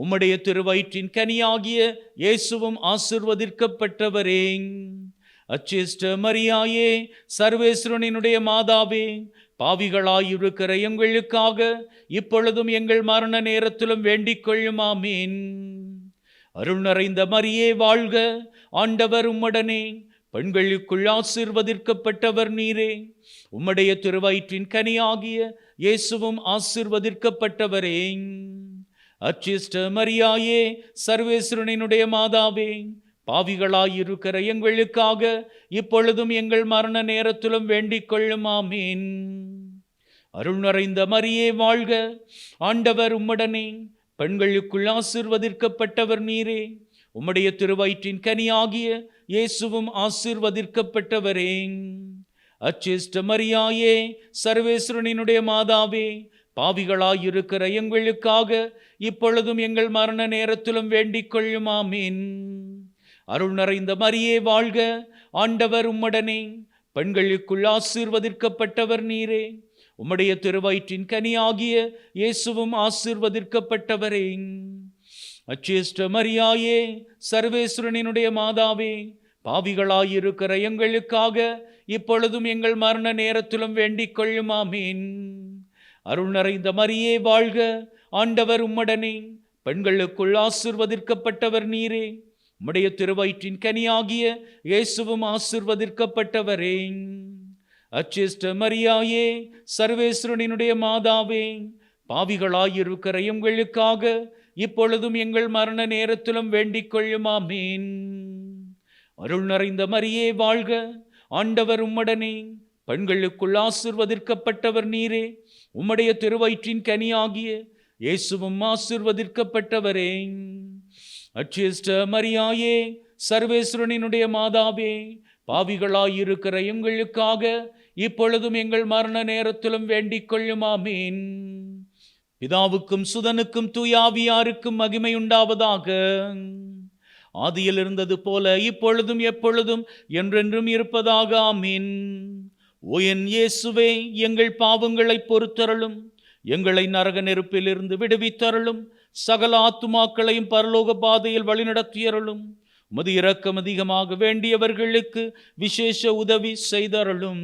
உம்முடைய திருவயிற்றின் கனியாகிய இயேசுவும் ஆசீர்வதிக்கப்பட்டவரே. அச்சிஷ்ட மரியாயே, சர்வேஸ்வரனினுடைய மாதாவே, பாவிகளாயிருக்கிற எங்களுக்காக இப்பொழுதும் எங்கள் மரண நேரத்திலும் வேண்டிக் கொள்ளும். ஆமீன். அருள் நிறைந்த மரியே வாழ்க. ஆண்டவர் உம்முடனே, பெண்களுக்குள் ஆசீர்வதிக்கப்பட்டவர் நீரே. உம்முடைய திருவயிற்றின் கனியாகிய இயேசுவும் ஆசீர்வதிக்கப்பட்டவரே. அச்சிஷ்ட மரியாயே, சர்வேஸ்வரனினுடைய மாதாவே, பாவிகளாயிருக்கிற எங்களுக்காக இப்பொழுதும் எங்கள் மரண நேரத்திலும் வேண்டிக் கொள்ளும். ஆமீன். அருள் நிறைந்த மரியே வாழ்க. ஆண்டவர் உம்முடனே, பெண்களுக்குள் ஆசீர்வதிக்கப்பட்டவர் நீரே. உம்முடைய திருவயிற்றின் கனியாகிய இயேசுவும் ஆசீர்வதிக்கப்பட்டவரே. அச்சிஷ்ட மரியாயே, சர்வேஸ்வரனினுடைய மாதாவே, பாவிகளாயிருக்கிற எங்களுக்காக இப்பொழுதும் எங்கள் மரண நேரத்திலும் வேண்டிக் கொள்ளும். ஆமீன். அருள் நிறைந்த மரியே வாழ்க. ஆண்டவர் உம்முடனே, பெண்களுக்குள் ஆசீர்வதிக்கப்பட்டவர் நீரே. உம்முடைய திருவயிற்றின் கனியாகிய இயேசுவும் ஆசீர்வதிக்கப்பட்டவரே. அச்சிஷ்ட மரியாயே, சர்வேஸ்வரனினுடைய மாதாவே, பாவிகளாயிருக்கிற எங்களுக்காக இப்பொழுதும் எங்கள் மரண நேரத்திலும் வேண்டிக் கொள்ளும். ஆமீன். அருள் நிறைந்த மரியே வாழ்க. ஆண்டவர் உம்முடனே, பெண்களுக்குள் ஆசீர்வதிக்கப்பட்டவர் நீரே. உம்முடைய திருவயிற்றின் கனியாகிய இயேசுவும் ஆசீர்வதிக்கப்பட்டவரே. அச்சிஷ்ட மரியாயே, சர்வேஸ்வரனினுடைய மாதாவே, பாவிகளாயிருக்கிற எங்களுக்காக இப்பொழுதும் எங்கள் மரண நேரத்திலும் வேண்டிக் கொள்ளும். ஆமீன். அருள் நிறைந்த மரியே வாழ்க. ஆண்டவர் உம்முடனே, பெண்களுக்குள் ஆசீர்வதிக்கப்பட்டவர் நீரே. உம்முடைய திருவயிற்றின் கனியாகிய இயேசுவும் ஆசீர்வதிக்கப்பட்டவரே. அச்சிஷ்ட மரியாயே, சர்வேஸ்வரனினுடைய மாதாவே, பாவிகளாயிருக்கிற எங்களுக்காக இப்பொழுதும் எங்கள் மரண நேரத்திலும் வேண்டிக் கொள்ளும். ஆமீன். பிதாவுக்கும் சுதனுக்கும் தூயாவியாருக்கும் மகிமை உண்டாவதாக. ஆதியில் இருந்தது போல இப்பொழுதும் எப்பொழுதும் என்றென்றும் இருப்பதாக. ஆமீன். ஓ என் இயேசுவே, எங்கள் பாவங்களை பொறுத்தருளும். எங்களை நரக நெருப்பிலிருந்து விடுவித்தருளும். சகல ஆத்துமாக்களையும் பரலோக பாதையில் வழிநடத்தியருளும். உமது இரக்கம் அதிகமாக வேண்டியவர்களுக்கு விசேஷ உதவி செய்தருளும்.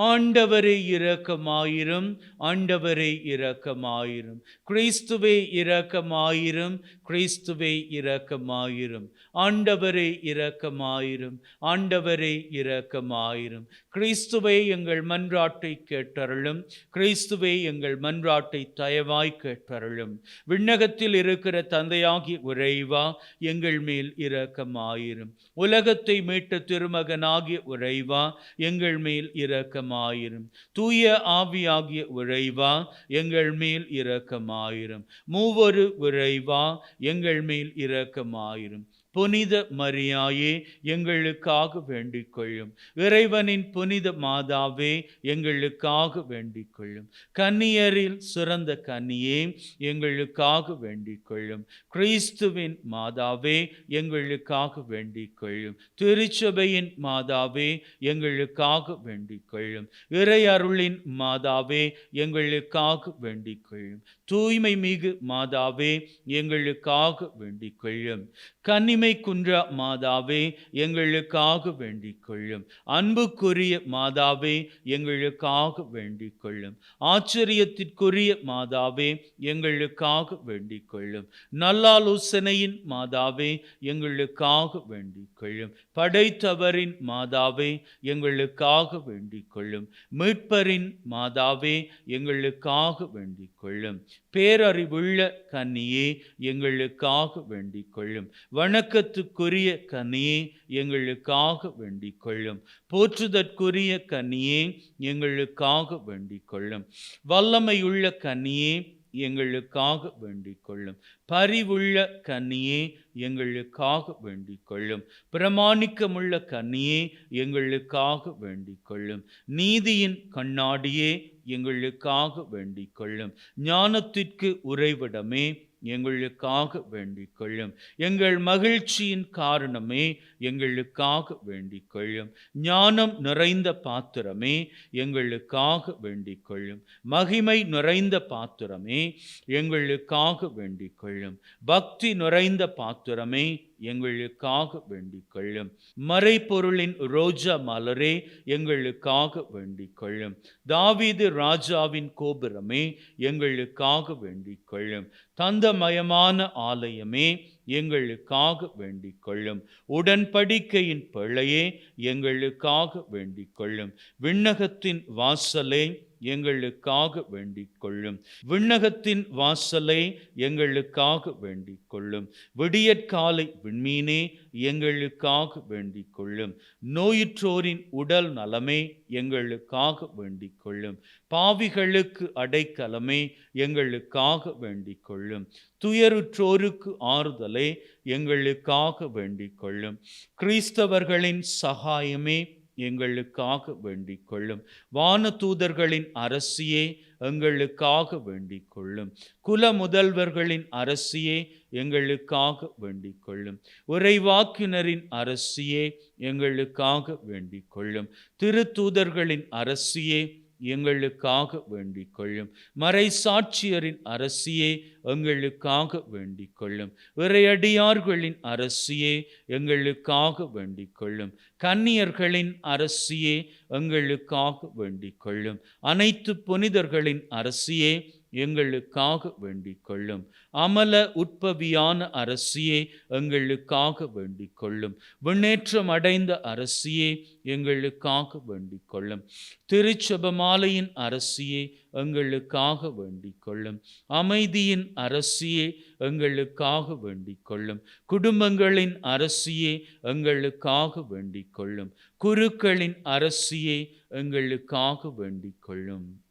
ஆண்டவரே இரக்கமாயிரும். ஆண்டவரே இரக்கமாயிரும். கிறிஸ்துவே இரக்கமாயிரும். கிறிஸ்துவே இரக்கமாயிரும். ஆண்டவரே இரக்கமாயிரும். ஆண்டவரே இரக்கமாயிரும். கிறிஸ்துவே எங்கள் மன்றாட்டை கேட்டருளும். கிறிஸ்துவே எங்கள் மன்றாட்டை தயவாய் கேட்டருளும். விண்ணகத்தில் இருக்கிற தந்தையாகிய இறைவா, எங்கள் மேல் இரக்கமாயிரும். உலகத்தை மீட்ட திருமகனாகிய இறைவா, எங்கள் மேல் இரக்கமாயிரும். தூய ஆவியாகிய இறைவா, எங்கள் மேல் இரக்கமாயிரும். மூவொரு இறைவா, எங்கள் மேல் இரக்கமாயிரும். புனித மரியாயே, எங்களுக்காக வேண்டிக் கொள்ளும். இறைவனின் புனித மாதாவே, எங்களுக்காக வேண்டிக் கொள்ளும். கன்னியரில் சிறந்த கன்னியே, எங்களுக்காக வேண்டிக் கொள்ளும். கிறிஸ்துவின் மாதாவே, எங்களுக்காக வேண்டிக் கொள்ளும். திருச்சபையின் மாதாவே, எங்களுக்காக வேண்டிக் கொள்ளும். இறை அருளின் மாதாவே, எங்களுக்காக வேண்டிக் கொள்ளும். தூய்மை மிகு மாதாவே, எங்களுக்காக வேண்டிக் கொள்ளும். கன்னிமை குன்ற மாதாவே, எங்களுக்காக வேண்டிக் கொள்ளும். அன்புக்குரிய மாதாவே, எங்களுக்காக வேண்டிக் கொள்ளும். ஆச்சரியத்திற்குரிய மாதாவே, எங்களுக்காக வேண்டிக் கொள்ளும். நல்லாலோசனையின் மாதாவே, எங்களுக்காக வேண்டிக் கொள்ளும். படைத்தவரின் மாதாவே, எங்களுக்காக வேண்டிக் கொள்ளும். மீட்பரின் மாதாவே, எங்களுக்காக வேண்டிக் கொள்ளும். பேரறிவுள்ள கன்னியே, எங்களுக்காக வேண்டிக் கொள்ளும். வணக்கத்துக்குரிய கன்னியே, எங்களுக்காக வேண்டிக் கொள்ளும். போற்றுதற்குரிய கன்னியே, எங்களுக்காக வேண்டிக் கொள்ளும். வல்லமையுள்ள கன்னியே, எங்களுக்காக வேண்டிக் கொள்ளும். பரிவுள்ள கன்னியே, எங்களுக்காக வேண்டிக் கொள்ளும். பிரமாணிக்கமுள்ள கன்னியே, எங்களுக்காக வேண்டிக் கொள்ளும். நீதியின் கண்ணாடியே, எங்களுக்காக வேண்டிக் கொள்ளும். ஞானத்திற்கு உறைவிடமே, எங்களுக்காக வேண்டிக் கொள்ளும். எங்கள் மகிழ்ச்சியின் காரணமே, எங்களுக்காக வேண்டிக் கொள்ளும். ஞானம் நிறைந்த பாத்திரமே, எங்களுக்காக வேண்டிக் கொள்ளும். மகிமை நிறைந்த பாத்திரமே, எங்களுக்காக வேண்டிக் கொள்ளும். பக்தி நிறைந்த பாத்திரமே, எங்களுக்காக வேண்டிக் கொள்ளும். மறைபொருளின் ரோஜா மலரே, எங்களுக்காக வேண்டிக் கொள்ளும். தாவீது ராஜாவின் கோபுரமே, எங்களுக்காக வேண்டிக் கொள்ளும். தந்தமயமான ஆலயமே, எங்களுக்காக வேண்டிக் கொள்ளும். உடன்படிக்கையின் பிள்ளையே, எங்களுக்காக வேண்டிக் கொள்ளும். விண்ணகத்தின் வாசலே, எங்களுக்காக வேண்டிக் கொள்ளும். விண்ணகத்தின் வாசலை, எங்களுக்காக வேண்டிக் கொள்ளும். விடியற்காலை விண்மீனே, எங்களுக்காக வேண்டிக் கொள்ளும். நோயுற்றோரின் உடல் நலமே, எங்களுக்காக வேண்டிக் கொள்ளும். பாவிகளுக்கு அடைக்கலமே, எங்களுக்காக வேண்டிக் கொள்ளும். துயருற்றோருக்கு ஆறுதலே, எங்களுக்காக வேண்டிக் கொள்ளும். கிறிஸ்தவர்களின் சகாயமே, எங்களுக்காக வேண்டிக் கொள்ளும். வானதூதர்களின் அரசியே, எங்களுக்காக வேண்டிக் கொள்ளும். குல முதல்வர்களின் அரசியே, எங்களுக்காக வேண்டிக் கொள்ளும். உரைவாக்கினரின் அரசியே, எங்களுக்காக வேண்டிக் கொள்ளும். திருத்தூதர்களின் அரசியே, எங்களுக்காக வேண்டிக் கொள்ளும். மறைசாட்சியரின் அரசியே, எங்களுக்காக வேண்டிக் கொள்ளும். இறையடியார்களின் அரசியே, எங்களுக்காக வேண்டிக் கொள்ளும். கன்னியர்களின் அரசியே, எங்களுக்காக வேண்டிக் கொள்ளும். அனைத்து புனிதர்களின் அரசியே, எங்களுக்காக வேண்டிக் கொள்ளும். அமல உட்பவியான அரசியே, எங்களுக்காக வேண்டிக் கொள்ளும். விண்ணேற்றம் அடைந்த அரசியே, எங்களுக்காக வேண்டிக் கொள்ளும். திருச்செபமாலையின் அரசியே, எங்களுக்காக வேண்டிக் கொள்ளும். அமைதியின் அரசியே, எங்களுக்காக வேண்டிக் கொள்ளும். குடும்பங்களின் அரசியே, எங்களுக்காக வேண்டிக் கொள்ளும். குருக்களின் அரசியே, எங்களுக்காக வேண்டிக் கொள்ளும்.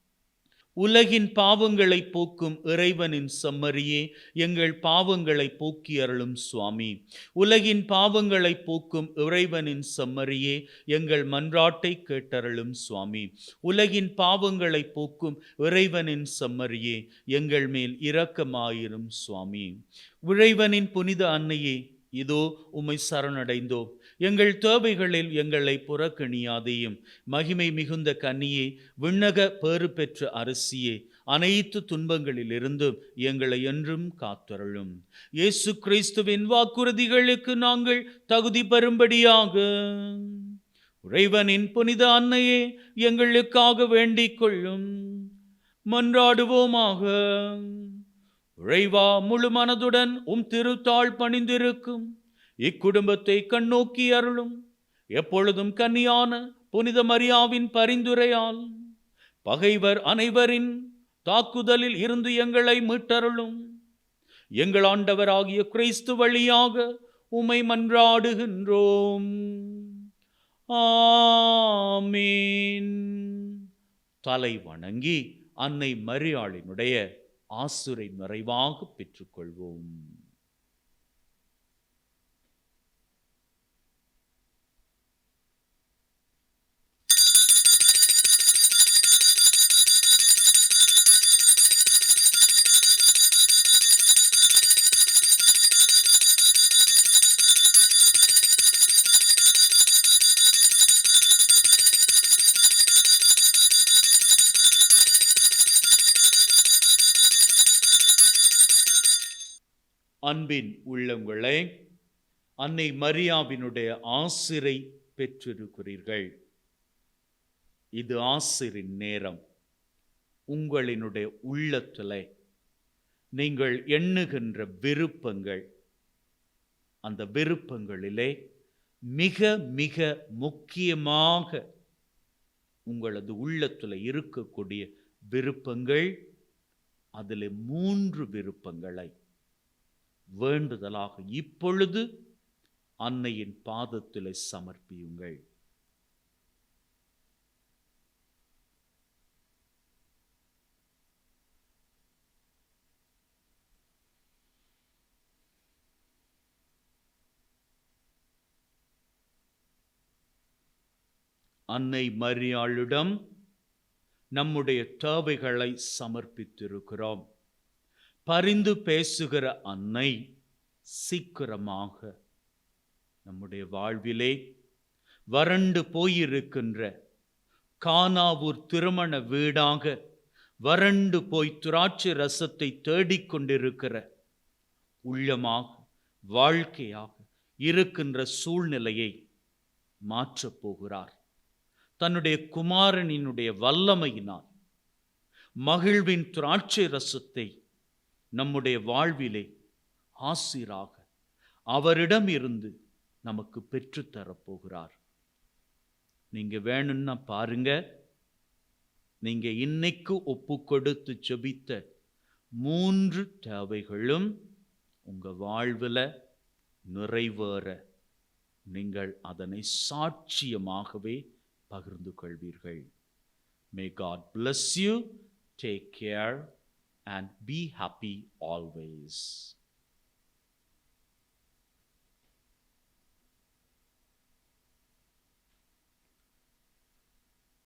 உலகின் பாவங்களை போக்கும் இறைவனின் செம்மறியே, எங்கள் பாவங்களை போக்கி அருளும் சுவாமி. உலகின் பாவங்களை போக்கும் இறைவனின் செம்மறியே, எங்கள் மன்றாட்டை கேட்டருளும் சுவாமி. உலகின் பாவங்களை போக்கும் இறைவனின் செம்மறியே, எங்கள் மேல் இரக்கமாயிரும் சுவாமி. இறைவனின் புனித அன்னையே, இதோ உம்மை சரணடைந்தோம். எங்கள் தேவைகளில் எங்களை புறக்கணியாதேயும். மகிமை மிகுந்த கன்னியே, விண்ணக பேறு பெற்ற அரசியே, அனைத்து துன்பங்களிலிருந்தும் எங்களை என்றும் காத்தருளும். இயேசு கிறிஸ்துவின் வாக்குறுதிகளுக்கு நாங்கள் தகுதி பெறும்படியாக இறைவனின் புனித அன்னையே, எங்களுக்காக வேண்டிக் கொள்ளும். மன்றாடுவோமாக. இறைவா, முழு மனதுடன் திருத்தாள் பணிந்திருக்கும் இக்குடும்பத்தை கண்ணோக்கி அருளும். எப்பொழுதும் கன்னியான புனித மரியாவின் பரிந்துரையால் பகைவர் அனைவரின் தாக்குதலில் இருந்து எங்களை மீட்டருளும். எங்கள் ஆண்டவராகிய கிறிஸ்து வழியாக உம்மை மன்றாடுகின்றோம். ஆமீன். தலை வணங்கி அன்னை மரியாளினுடைய ஆசுரை நிறைவாக பெற்றுக்கொள்வோம். அன்பின் உள்ளங்களே, அன்னை மரியாவினுடைய ஆசிரை பெற்றிருக்கிறீர்கள். இது ஆசிரின் நேரம். உங்களினுடைய உள்ளத்திலே நீங்கள் எண்ணுகின்ற விருப்பங்கள், அந்த விருப்பங்களிலே மிக மிக முக்கியமாக உங்களது உள்ளத்தில் இருக்கக்கூடிய விருப்பங்கள், அதில் 3 விருப்பங்களை வேண்டுதலாக இப்பொழுது அன்னையின் பாதத்தில் சமர்ப்பியுங்கள். அன்னை மரியாளிடம் நம்முடைய தேவைகளை சமர்ப்பித்திருக்கிறோம். பரிந்து பேசுகிற அன்னை சீக்கிரமாக நம்முடைய வாழ்விலே வறண்டு போயிருக்கின்ற கானாவூர் திருமண வீடாக வறண்டு போய் திராட்சை ரசத்தை தேடிக்கொண்டிருக்கிற உள்ளமாக, வாழ்க்கையாக இருக்கின்ற சூழ்நிலையை மாற்றப் போகிறார். தன்னுடைய குமாரனினுடைய வல்லமையினால் மகிழ்வின் திராட்சை ரசத்தை நம்முடைய வாழ்விலே ஆசீராக அவரிடம் இருந்து நமக்கு பெற்றுத்தரப்போகிறார். நீங்க வேணும்னா பாருங்க, நீங்க இன்னைக்கு ஒப்பு கொடுத்து ஜெபித்த 3 தேவைகளும் உங்க வாழ்வில் நிறைவேற நீங்கள் அதனை சாட்சியமாகவே பகிர்ந்து கொள்வீர்கள். May God bless you. Take care and be happy always.